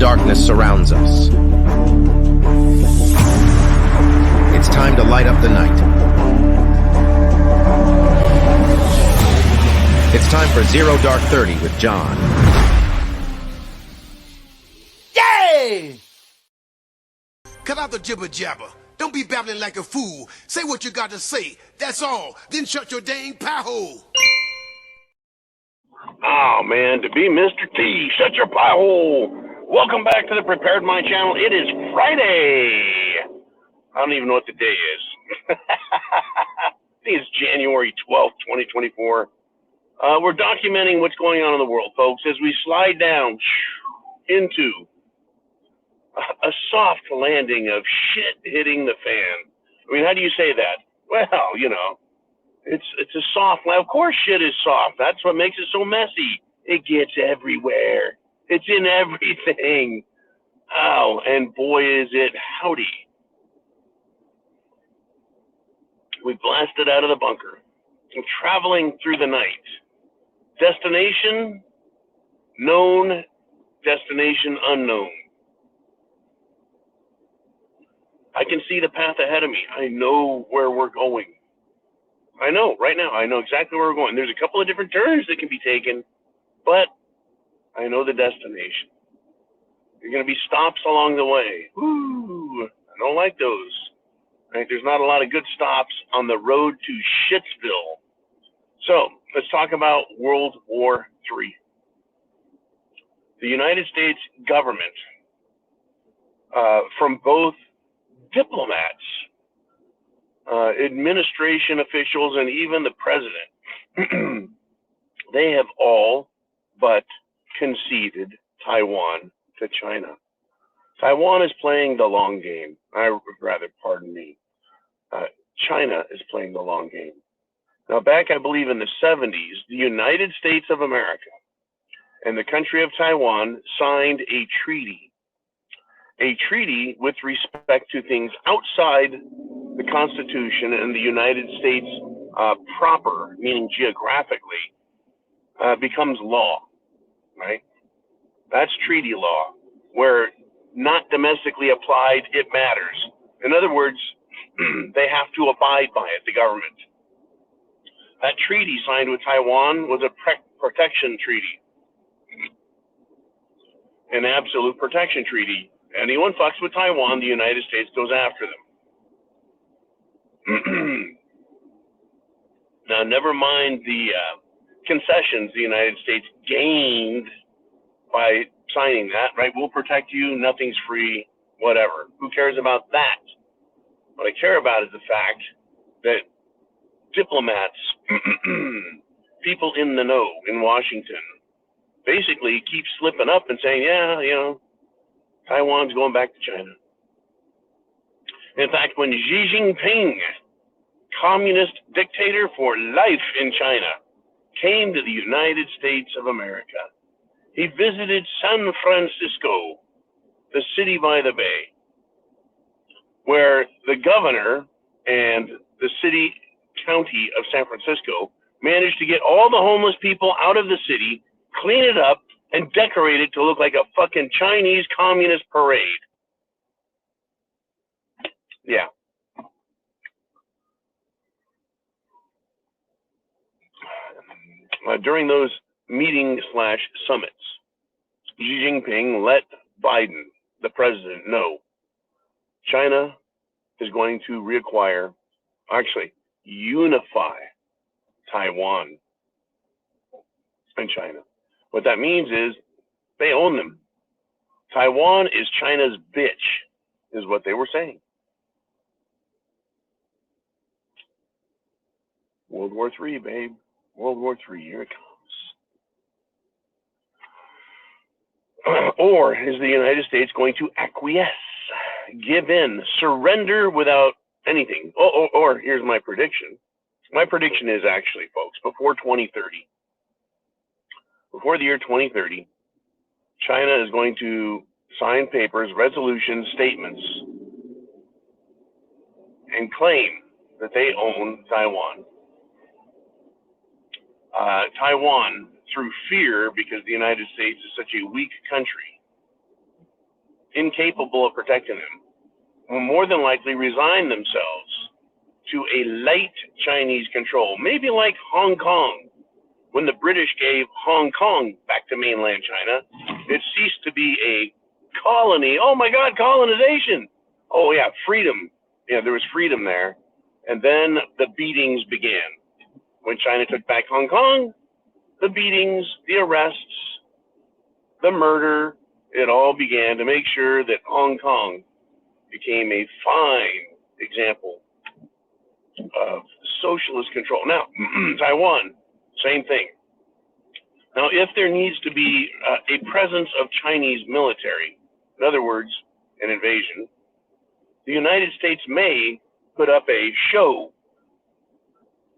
darkness surrounds us. It's time to light up the night. It's time for Zero Dark 30 with John. Yay! Cut out the jibber jabber. Don't be babbling like a fool. Say what you got to say. That's all. Then shut your dang pie hole. Oh, man, to be Mr. T, shut your pie hole. Welcome back to the Prepared Mind channel. It is Friday. I don't even know what the day is. I think it's January 12th, 2024. We're documenting what's going on in the world, folks, as we slide down into a soft landing of shit hitting the fan. I mean, how do you say that? Well, you know, it's a soft land. Of course shit is soft. That's what makes it so messy. It gets everywhere. It's in everything. Oh, and boy, is it howdy. We blasted out of the bunker and traveling through the night. Destination known, destination unknown. I can see the path ahead of me. I know where we're going. I know right now. I know exactly where we're going. There's a couple of different turns that can be taken, but I know the destination. There are going to be stops along the way. Ooh, I don't like those. Right? There's not a lot of good stops on the road to Shitsville. So let's talk about World War III. The United States government, from both diplomats, administration officials, and even the president, they have all but conceded Taiwan to China. Taiwan is playing the long game. Pardon me. China is playing the long game. Now, back, I believe, in the 70s, the United States of America and the country of Taiwan signed a treaty with respect to things outside the Constitution and the United States proper, meaning geographically, becomes law, right? That's treaty law, where not domestically applied, it matters. In other words, they have to abide by it, the government. That treaty signed with Taiwan was a protection treaty, an absolute protection treaty. Anyone fucks with Taiwan, the United States goes after them. Now, never mind the concessions the United States gained by signing that, right? We'll protect you, nothing's free, whatever. Who cares about that? What I care about is the fact that diplomats, people in the know in Washington, basically keep slipping up and saying, yeah, you know, Taiwan's going back to China. In fact, when Xi Jinping, communist dictator for life in China, came to the United States of America, he visited San Francisco, the city by the bay, where the governor and the city county of San Francisco managed to get all the homeless people out of the city, clean it up, and decorate it to look like a fucking Chinese communist parade. Yeah. During those meetings/summits, Xi Jinping let Biden, the president, know China is going to unify Taiwan and China. What that means is they own them. Taiwan is China's bitch, is what they were saying. World War III, babe. World War III, here it comes. Or is the United States going to acquiesce, give in, surrender without anything? Or here's my prediction. My prediction is actually, folks, before 2030, before the year 2030, China is going to sign papers, resolutions, statements, and claim that they own Taiwan. Taiwan, through fear, because the United States is such a weak country, incapable of protecting them, will more than likely resign themselves to a light Chinese control, maybe like Hong Kong. When the British gave Hong Kong back to mainland China, it ceased to be a colony. Oh my God, colonization. Oh yeah, freedom. Yeah, there was freedom there. And then the beatings began. When China took back Hong Kong, the beatings, the arrests, the murder, it all began to make sure that Hong Kong became a fine example of socialist control. Now, Taiwan, same thing. Now, if there needs to be a presence of Chinese military, in other words, an invasion, the United States may put up a show,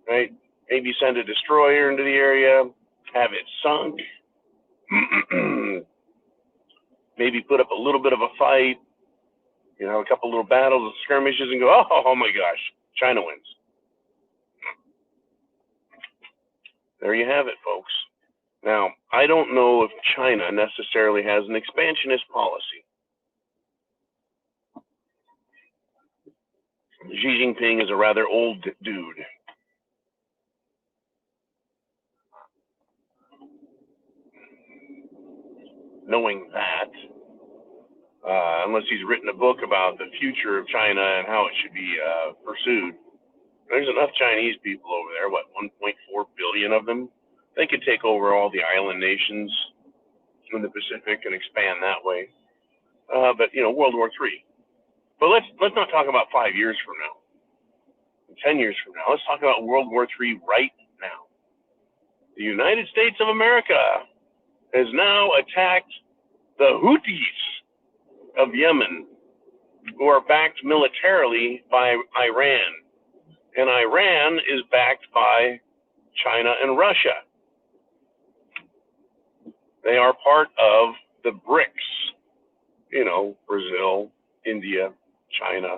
right? Maybe send a destroyer into the area, have it sunk, maybe put up a little bit of a fight, you know, a couple little battles and skirmishes and go, oh my gosh, China wins. There you have it, folks. Now, I don't know if China necessarily has an expansionist policy. Xi Jinping is a rather old dude. Knowing that, unless he's written a book about the future of China and how it should be pursued, there's enough Chinese people over there, what, 1.4 billion of them? They could take over all the island nations in the Pacific and expand that way. But, you know, World War III. But let's not talk about 5 years from now, 10 years from now. Let's talk about World War III right now. The United States of America has now attacked the Houthis of Yemen, who are backed militarily by Iran. And Iran is backed by China and Russia. They are part of the BRICS, you know, Brazil, India, China,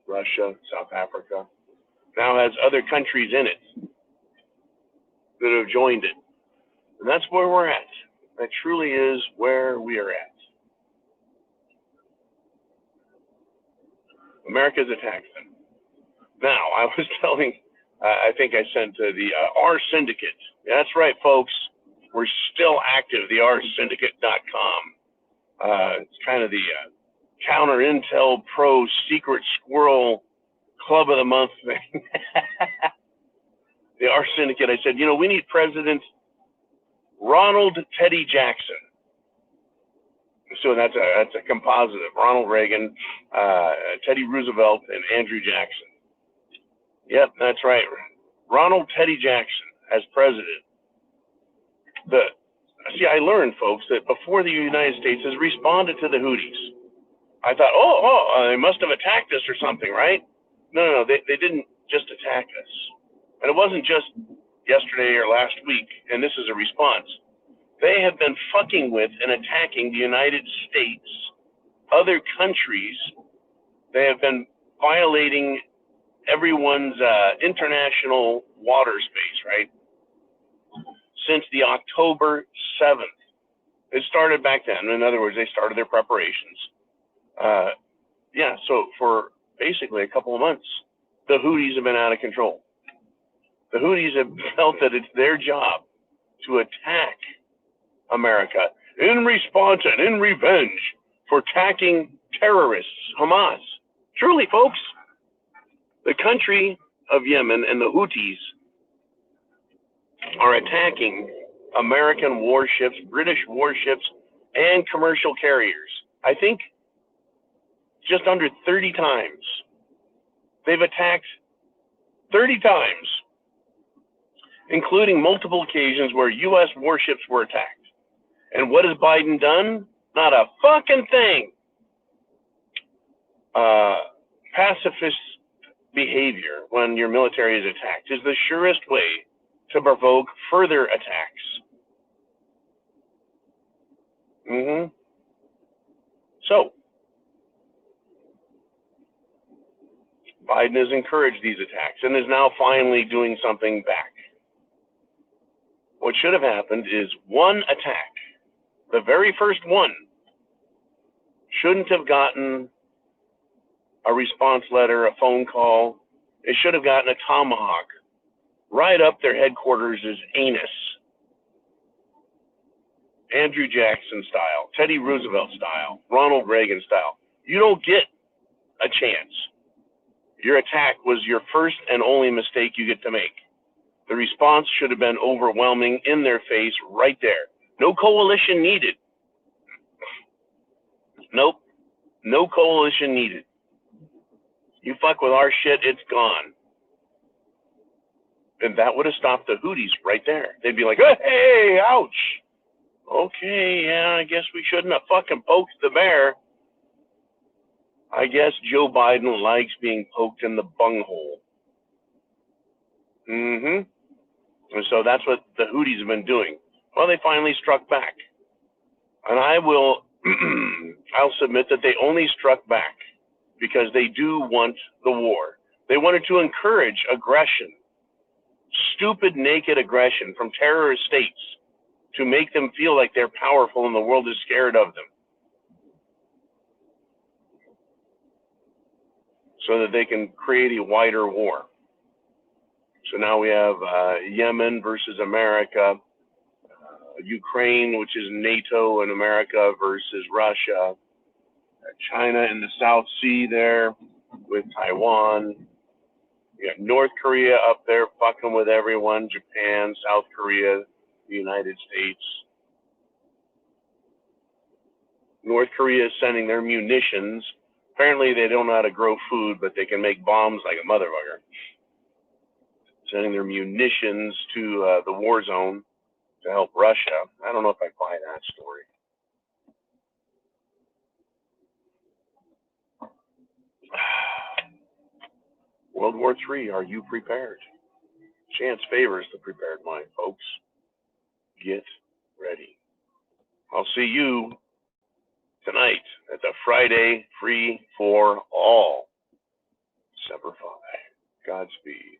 Russia, South Africa. Now has other countries in it that have joined it. And that's where we're at. That truly is where we are at. America's attacked them. Now, I was telling, I think I sent the R Syndicate. That's right, folks. We're still active, the rsyndicate.com. It's kind of the counter intel pro secret squirrel club of the month thing. The R Syndicate, I said, you know, we need President Ronald Teddy Jackson. So that's a composite of Ronald Reagan, Teddy Roosevelt, and Andrew Jackson. Yep, that's right. Ronald Teddy Jackson as president. See, I learned, folks, that before the United States has responded to the Houthis, I thought, they must have attacked us or something, right? No, they didn't just attack us. And it wasn't just yesterday or last week, and this is a response. They have been fucking with and attacking the United States, other countries. They have been violating everyone's international water space, right? Since the October 7th. It started back then. In other words, they started their preparations. So for basically a couple of months, the Houthis have been out of control. The Houthis have felt that it's their job to attack America in response and in revenge for attacking terrorists, Hamas. Truly, folks, the country of Yemen and the Houthis are attacking American warships, British warships, and commercial carriers. I think just under 30 times. They've attacked 30 times, including multiple occasions where U.S. warships were attacked. And what has Biden done? Not a fucking thing. Pacifist behavior when your military is attacked is the surest way to provoke further attacks. So, Biden has encouraged these attacks and is now finally doing something back. What should have happened is one attack, the very first one, shouldn't have gotten a response letter, a phone call. It should have gotten a tomahawk right up their headquarters' anus. Andrew Jackson style, Teddy Roosevelt style, Ronald Reagan style. You don't get a chance. Your attack was your first and only mistake you get to make. The response should have been overwhelming, in their face, right there. No coalition needed. Nope. No coalition needed. You fuck with our shit, it's gone. And that would have stopped the Houthis right there. They'd be like, hey, ouch. Okay, yeah, I guess we shouldn't have fucking poked the bear. I guess Joe Biden likes being poked in the bunghole. And so that's what the Houthis have been doing. Well, they finally struck back. And I'll submit that they only struck back because they do want the war. They wanted to encourage aggression, stupid, naked aggression from terrorist states to make them feel like they're powerful and the world is scared of them, so that they can create a wider war. So now we have Yemen versus America, Ukraine, which is NATO and America, versus Russia, China in the South Sea there with Taiwan. You got North Korea up there fucking with everyone, Japan, South Korea, the United States. North Korea is sending their munitions. Apparently they don't know how to grow food, but they can make bombs like a motherfucker. Sending their munitions to the war zone to help Russia. I don't know if I buy that story. World War III, are you prepared? Chance favors the prepared mind, folks. Get ready. I'll see you tonight at the Friday Free for All. Semper Fi. Godspeed.